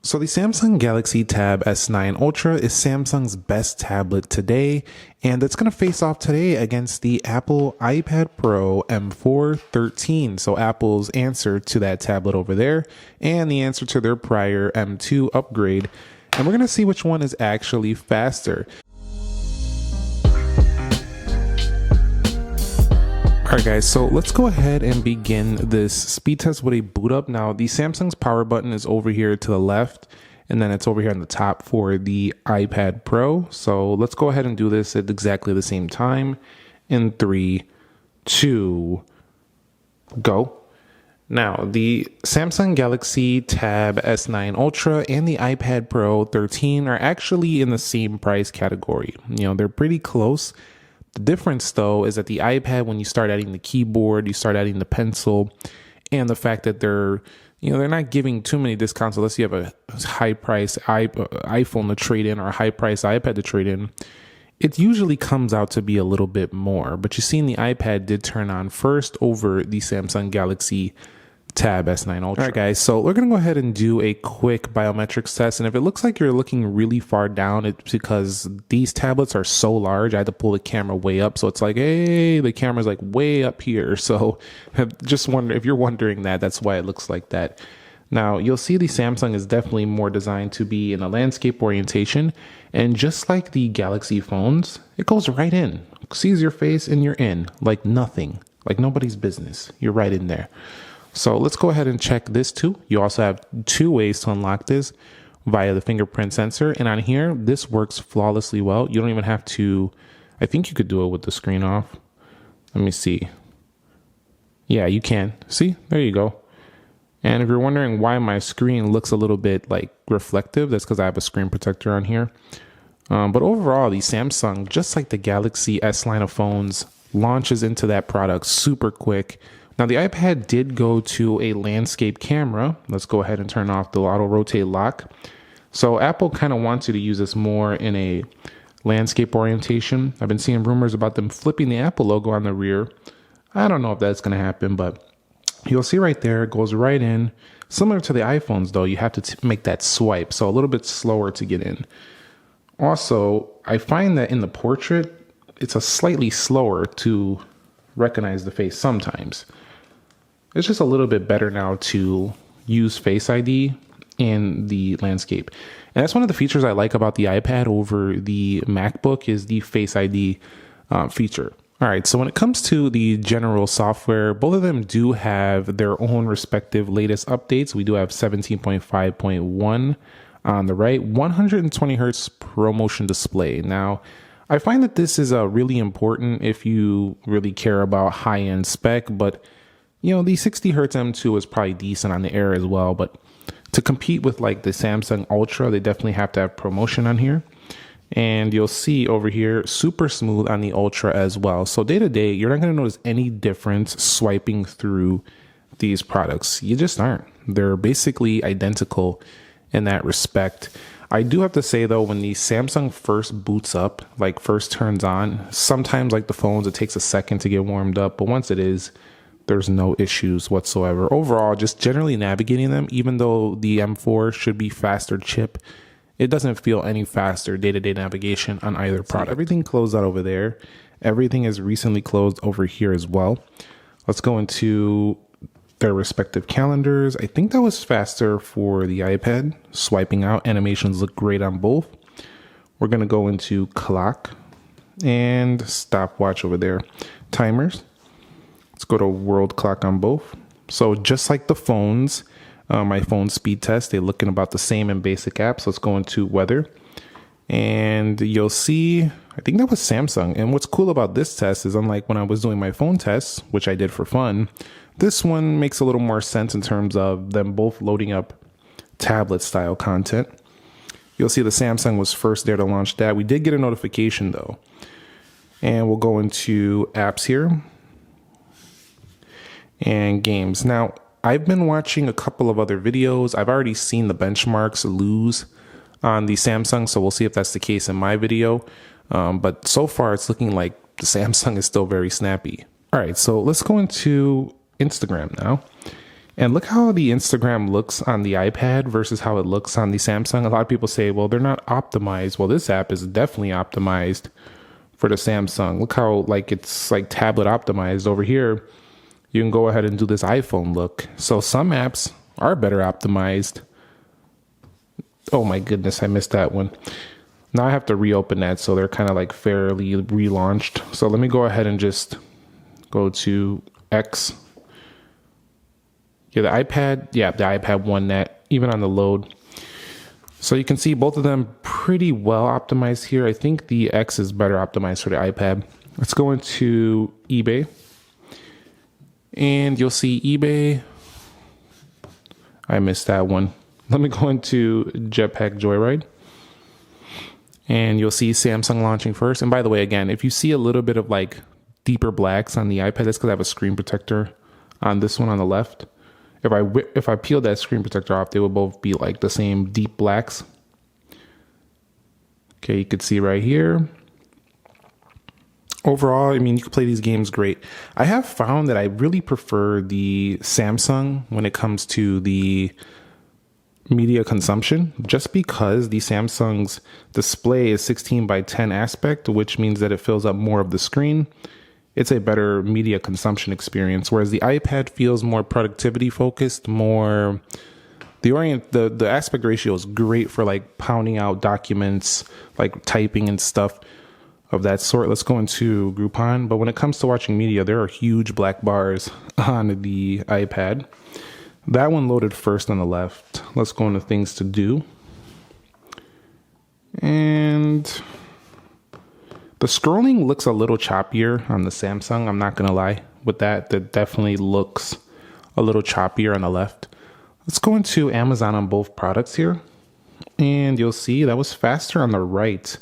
So the Samsung Galaxy Tab S9 Ultra is Samsung's best tablet today, and it's going to face off today against the Apple iPad Pro M4 13. So Apple's answer to that tablet over there, and the answer to their prior M2 upgrade. And we're going to see which one is actually faster. Alright guys, so let's go ahead and begin this speed test with a boot up. Now the Samsung's power button is over here to the left, and then it's over here on the top for the iPad Pro. So let's go ahead and do this at exactly the same time in 3, 2, go. Now the Samsung Galaxy Tab S9 Ultra and the iPad Pro 13 are actually in the same price category. You know, they're pretty close. The difference, though, is that the iPad, when you start adding the keyboard, you start adding the pencil, and the fact that they're not giving too many discounts unless you have a high-price iPhone to trade in or a high-price iPad to trade in. It usually comes out to be a little bit more, but you see, the iPad did turn on first over the Samsung Galaxy Tab S9 Ultra. All right, guys, so we're going to go ahead and do a quick biometrics test. And if it looks like you're looking really far down, it's because these tablets are so large. I had to pull the camera way up. So it's like, hey, the camera's like way up here. So just wonder if you're wondering that, that's why it looks like that. Now, you'll see the Samsung is definitely more designed to be in a landscape orientation. And just like the Galaxy phones, it goes right in. Sees your face and you're in like nothing, like nobody's business. You're right in there. So let's go ahead and check this too. You also have 2 ways to unlock this via the fingerprint sensor. And on here, this works flawlessly well. You don't even have to, I think you could do it with the screen off. Let me see. Yeah, you can. See, there you go. And if you're wondering why my screen looks a little bit like reflective, that's because I have a screen protector on here. But overall, the Samsung, just like the Galaxy S line of phones, launches into that product super quick. Now the iPad did go to a landscape camera. Let's go ahead and turn off the auto rotate lock. So Apple kind of wants you to use this more in a landscape orientation. I've been seeing rumors about them flipping the Apple logo on the rear. I don't know if that's going to happen, but you'll see right there, it goes right in. Similar to the iPhones though, you have to make that swipe, so a little bit slower to get in. Also, I find that in the portrait, it's a slightly slower to recognize the face sometimes. It's just a little bit better now to use Face ID in the landscape. And that's one of the features I like about the iPad over the MacBook is the Face ID feature. All right, so when it comes to the general software, both of them do have their own respective latest updates. We do have 17.5.1 on the right, 120 hertz ProMotion display. Now, I find that this is really important if you really care about high-end spec, but you know, the 60 hertz M2 is probably decent on the Air as well, but to compete with like the Samsung Ultra, they definitely have to have ProMotion on here. And you'll see over here, super smooth on the Ultra as well. So day to day, you're not going to notice any difference swiping through these products. You just aren't. They're basically identical in that respect. I do have to say though, when the Samsung first boots up, like first turns on, sometimes like the phones, it takes a second to get warmed up, but once it is, there's no issues whatsoever. Overall, just generally navigating them, even though the M4 should be faster chip, it doesn't feel any faster day-to-day navigation on either product. So everything closed out over there. Everything is recently closed over here as well. Let's go into their respective calendars. I think that was faster for the iPad. Swiping out, animations look great on both. We're going to go into clock and stopwatch over there. Timers. Let's go to world clock on both. So just like the phones, my phone speed test, they're looking about the same in basic apps. Let's go into weather. And you'll see, I think that was Samsung. And what's cool about this test is unlike when I was doing my phone tests, which I did for fun, this one makes a little more sense in terms of them both loading up tablet style content. You'll see the Samsung was first there to launch that. We did get a notification though. And we'll go into apps here. And games. Now, I've been watching a couple of other videos. I've already seen the benchmarks lose on the Samsung, so we'll see if that's the case in my video. But so far, it's looking like the Samsung is still very snappy. All right, so let's go into Instagram now. And look how the Instagram looks on the iPad versus how it looks on the Samsung. A lot of people say, well, they're not optimized. Well, this app is definitely optimized for the Samsung. Look how like it's like tablet optimized. Over here, you can go ahead and do this iPhone look. So some apps are better optimized. Oh my goodness, I missed that one. Now I have to reopen that, so they're kind of like fairly relaunched. So let me go ahead and just go to X. Yeah, the iPad won that, even on the load. So you can see both of them pretty well optimized here. I think the X is better optimized for the iPad. Let's go into eBay. And you'll see eBay. I missed that one. Let me go into Jetpack Joyride. And you'll see Samsung launching first. And by the way, again, if you see a little bit of like deeper blacks on the iPad, that's because I have a screen protector on this one on the left. If I peel that screen protector off, they will both be like the same deep blacks. Okay, you can see right here. Overall, I mean, you can play these games great. I have found that I really prefer the Samsung when it comes to the media consumption, just because the Samsung's display is 16 by 10 aspect, which means that it fills up more of the screen. It's a better media consumption experience, whereas the iPad feels more productivity focused, more the aspect ratio is great for like pounding out documents, like typing and stuff of that sort. Let's go into Groupon. But when it comes to watching media, there are huge black bars on the iPad. That one loaded first on the left. Let's go into things to do. And the scrolling looks a little choppier on the Samsung. I'm not going to lie with that. That definitely looks a little choppier on the left. Let's go into Amazon on both products here. And you'll see that was faster on the right.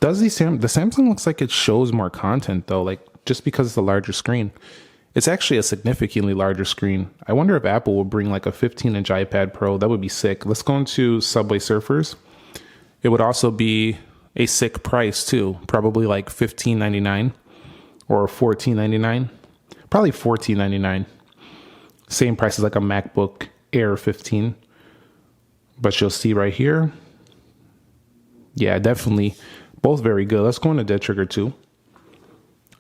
The Samsung looks like it shows more content though, like just because it's a larger screen. It's actually a significantly larger screen. I wonder if Apple will bring like a 15-inch iPad Pro. That would be sick. Let's go into Subway Surfers. It would also be a sick price too. Probably like $15.99 or $14.99. Probably $14.99. Same price as like a MacBook Air 15. But you'll see right here. Yeah, definitely. Both very good. Let's go into Dead Trigger 2.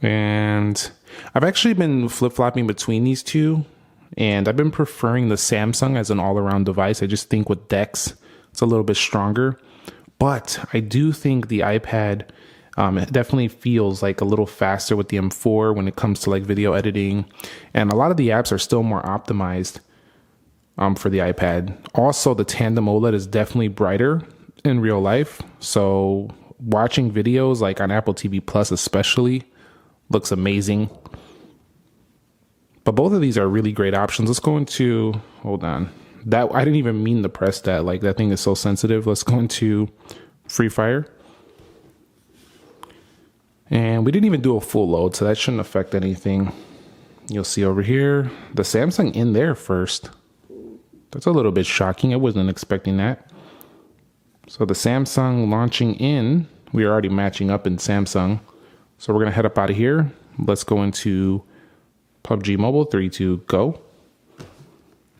And I've actually been flip-flopping between these two, and I've been preferring the Samsung as an all-around device. I just think with DeX, it's a little bit stronger. But I do think the iPad it definitely feels like a little faster with the M4 when it comes to like video editing. And a lot of the apps are still more optimized for the iPad. Also, the tandem OLED is definitely brighter in real life. So watching videos like on Apple TV Plus especially looks amazing. But both of these are really great options. Let's go into, hold on. That I didn't even mean to press that. Like that thing is so sensitive. Let's go into Free Fire. And we didn't even do a full load, so that shouldn't affect anything. You'll see over here, the Samsung in there first. That's a little bit shocking. I wasn't expecting that. So the Samsung launching in, we are already matching up in Samsung. So we're going to head up out of here. Let's go into PUBG Mobile, 3, 2, go.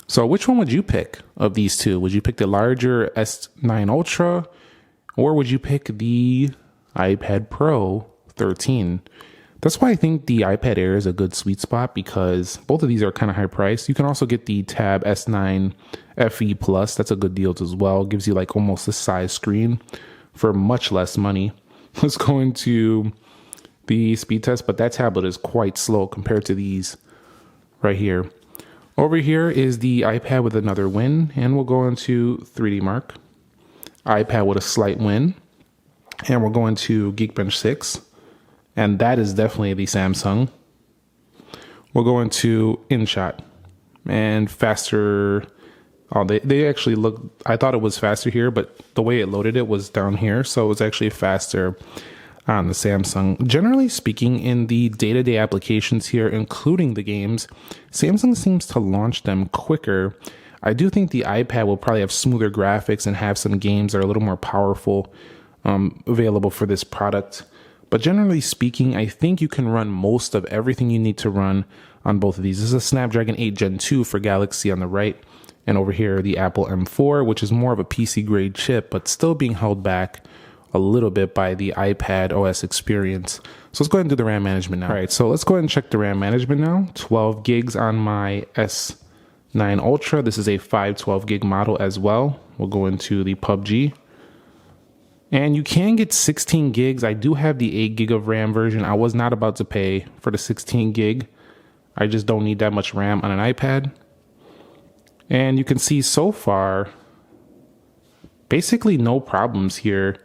So which one would you pick of these two? Would you pick the larger S9 Ultra, or would you pick the iPad Pro 13? That's why I think the iPad Air is a good sweet spot, because both of these are kind of high priced. You can also get the Tab S9 FE Plus. That's a good deal as well. Gives you like almost the size screen for much less money. Let's go into the speed test, but that tablet is quite slow compared to these right here. Over here is the iPad with another win, and we'll go into 3D Mark. iPad with a slight win, and we'll go into Geekbench 6, and that is definitely the Samsung. We'll go into InShot, and faster. Oh, they actually look, I thought it was faster here, but the way it loaded it was down here, so it was actually faster on the Samsung. Generally speaking, in the day-to-day applications here, including the games, Samsung seems to launch them quicker. I do think the iPad will probably have smoother graphics and have some games that are a little more powerful available for this product. But generally speaking, I think you can run most of everything you need to run on both of these. This is a Snapdragon 8 Gen 2 for Galaxy on the right, and over here the Apple M4, which is more of a PC grade chip, but still being held back a little bit by the iPad OS experience. So let's go ahead and do the RAM management now. All right, so let's go ahead and check the RAM management now. 12 gigs on my S9 Ultra. This is a 512 gig model as well. We'll go into the PUBG. And you can get 16 gigs. I do have the 8 gig of RAM version. I was not about to pay for the 16 gig. I just don't need that much RAM on an iPad. And you can see so far, basically no problems here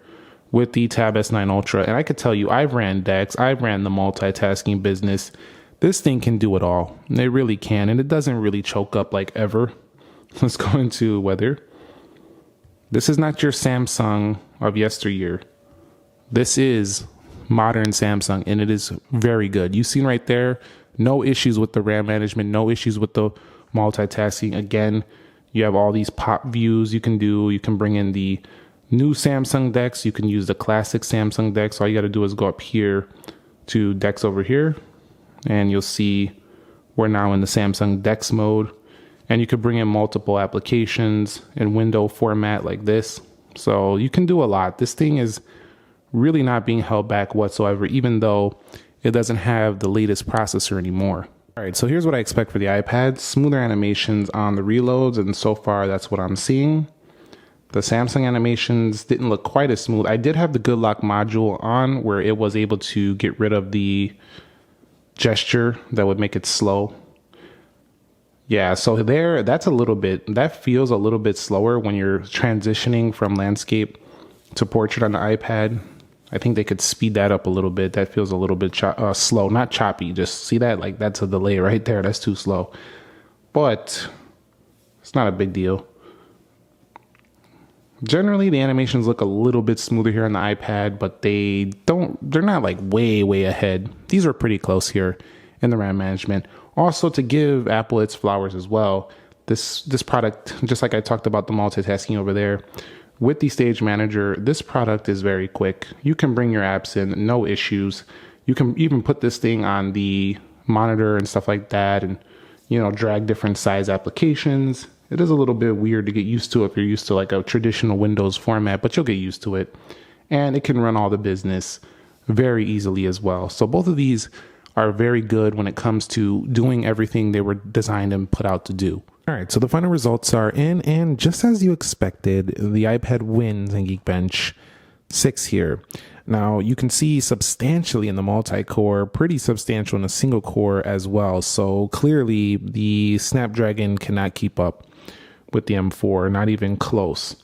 with the Tab S9 Ultra. And I could tell you, I've ran decks, I've ran the multitasking business. This thing can do it all. It really can, and it doesn't really choke up like ever. Let's go into weather. This is not your Samsung of yesteryear. This is modern Samsung, and it is very good. You've seen right there, no issues with the RAM management, no issues with the multitasking. Again, you have all these pop views you can do. You can bring in the new Samsung decks. You can use the classic Samsung decks. All you got to do is go up here to decks over here, and you'll see we're now in the Samsung decks mode. And you could bring in multiple applications in window format like this. So you can do a lot. This thing is really not being held back whatsoever, even though it doesn't have the latest processor anymore. All right, so here's what I expect for the iPad. Smoother animations on the reloads, and so far that's what I'm seeing. The Samsung animations didn't look quite as smooth. I did have the Good Lock module on where it was able to get rid of the gesture that would make it slow. Yeah, so there, that feels a little bit slower when you're transitioning from landscape to portrait on the iPad. I think they could speed that up a little bit. That feels a little bit slow, not choppy. Just see that? Like, that's a delay right there. That's too slow. But it's not a big deal. Generally, the animations look a little bit smoother here on the iPad, but they're not like way ahead. These are pretty close here in the RAM management. Also, to give Apple its flowers as well, this product, just like I talked about the multitasking over there, with the Stage Manager, this product is very quick. You can bring your apps in, no issues. You can even put this thing on the monitor and stuff like that, and drag different size applications. It is a little bit weird to get used to if you're used to like a traditional Windows format, but you'll get used to it. And it can run all the business very easily as well. So both of these are very good when it comes to doing everything they were designed and put out to do. All right, so the final results are in, and just as you expected, the iPad wins in Geekbench 6 here. Now, you can see substantially in the multi-core, pretty substantial in a single core as well. So clearly, the Snapdragon cannot keep up with the M4, not even close.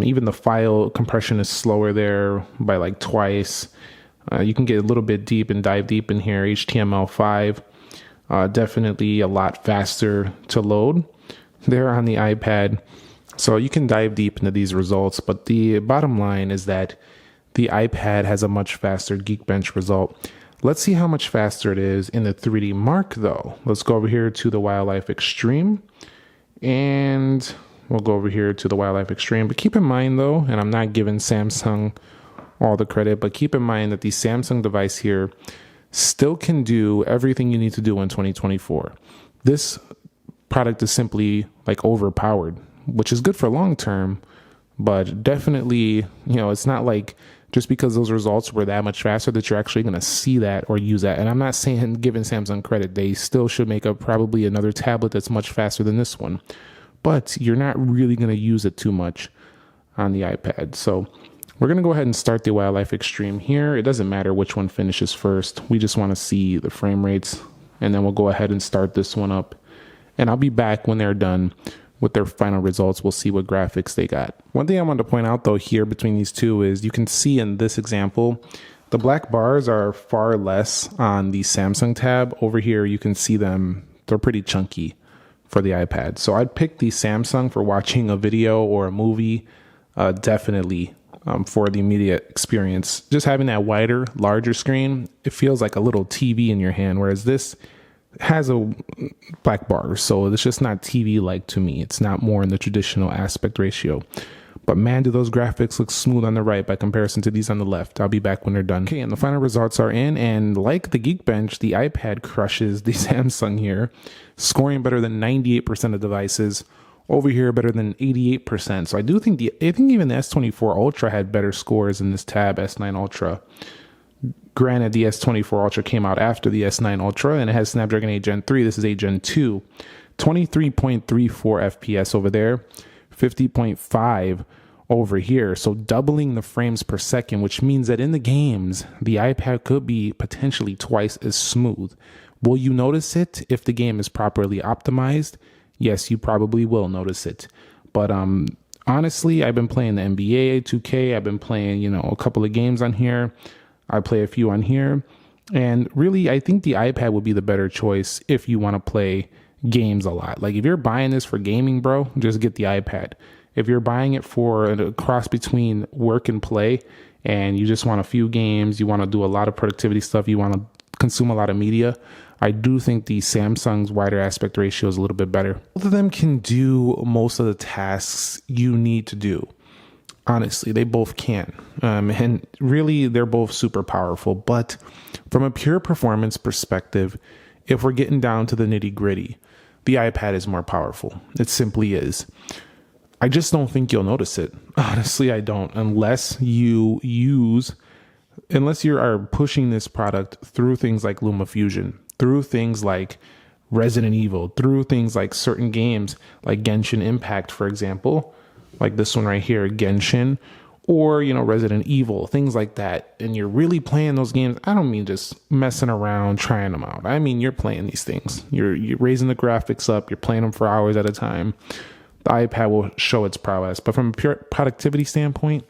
Even the file compression is slower there by like twice. You can get a little bit deep and dive deep in here. HTML5, definitely a lot faster to load there on the iPad. So you can dive deep into these results, but the bottom line is that the iPad has a much faster Geekbench result. Let's see how much faster it is in the 3D Mark though. Let's go over here to the Wildlife Extreme, and we'll go over here to the Wildlife Extreme. But keep in mind though, and I'm not giving Samsung all the credit, but keep in mind that the Samsung device here still can do everything you need to do in 2024. This product is simply like overpowered, which is good for long term, but definitely, it's not like just because those results were that much faster that you're actually going to see that or use that. And I'm not saying giving Samsung credit. They still should make up probably another tablet that's much faster than this one, but you're not really going to use it too much on the iPad. So we're going to go ahead and start the Wildlife Extreme here. It doesn't matter which one finishes first. We just want to see the frame rates, and then we'll go ahead and start this one up. And I'll be back when they're done with their final results. We'll see what graphics they got. One thing I wanted to point out though here between these two is you can see in this example, the black bars are far less on the Samsung tab. Over here, you can see them. They're pretty chunky for the iPad. So I'd pick the Samsung for watching a video or a movie, definitely. For the immediate experience. Just having that wider, larger screen, it feels like a little TV in your hand, whereas this has a black bar, so it's just not TV-like to me. It's not more in the traditional aspect ratio. But man, do those graphics look smooth on the right by comparison to these on the left. I'll be back when they're done. Okay, and the final results are in, and like the Geekbench, the iPad crushes the Samsung here, scoring better than 98% of devices. Over here, better than 88%. So I do think even the S24 Ultra had better scores than this Tab S9 Ultra. Granted, the S24 Ultra came out after the S9 Ultra, and it has Snapdragon 8 Gen 3. This is 8 Gen 2. 23.34 FPS over there, 50.5 over here. So doubling the frames per second, which means that in the games, the iPad could be potentially twice as smooth. Will you notice it if the game is properly optimized? Yes, you probably will notice it. But honestly, I've been playing the NBA 2K. I've been playing, a couple of games on here. I play a few on here. And really, I think the iPad would be the better choice if you want to play games a lot. Like if you're buying this for gaming, bro, just get the iPad. If you're buying it for a cross between work and play, and you just want a few games, you want to do a lot of productivity stuff, you want to consume a lot of media, I do think the Samsung's wider aspect ratio is a little bit better. Both of them can do most of the tasks you need to do. Honestly, they both can. And really, they're both super powerful. But from a pure performance perspective, if we're getting down to the nitty gritty, the iPad is more powerful. It simply is. I just don't think you'll notice it. Honestly, I don't. Unless you are pushing this product through things like LumaFusion, through things like Resident Evil, through things like certain games like Genshin Impact, for example, like this one right here, Genshin, or, Resident Evil, things like that. And you're really playing those games. I don't mean just messing around, trying them out. I mean, you're playing these things. You're raising the graphics up. You're playing them for hours at a time. The iPad will show its prowess. But from a pure productivity standpoint,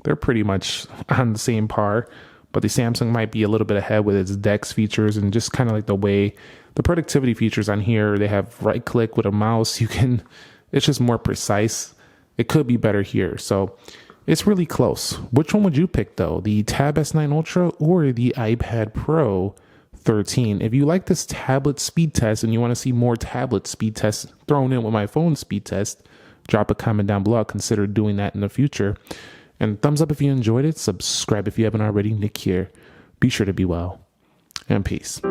they're pretty much on the same par. But the Samsung might be a little bit ahead with its DeX features and just kind of like the way the productivity features on here. They have right click with a mouse. It's just more precise. It could be better here. So it's really close. Which one would you pick though? The Tab S9 Ultra or the iPad Pro 13? If you like this tablet speed test and you want to see more tablet speed tests thrown in with my phone speed test, drop a comment down below. I'll consider doing that in the future. And thumbs up if you enjoyed it. Subscribe if you haven't already. Nick here. Be sure to be well. And peace.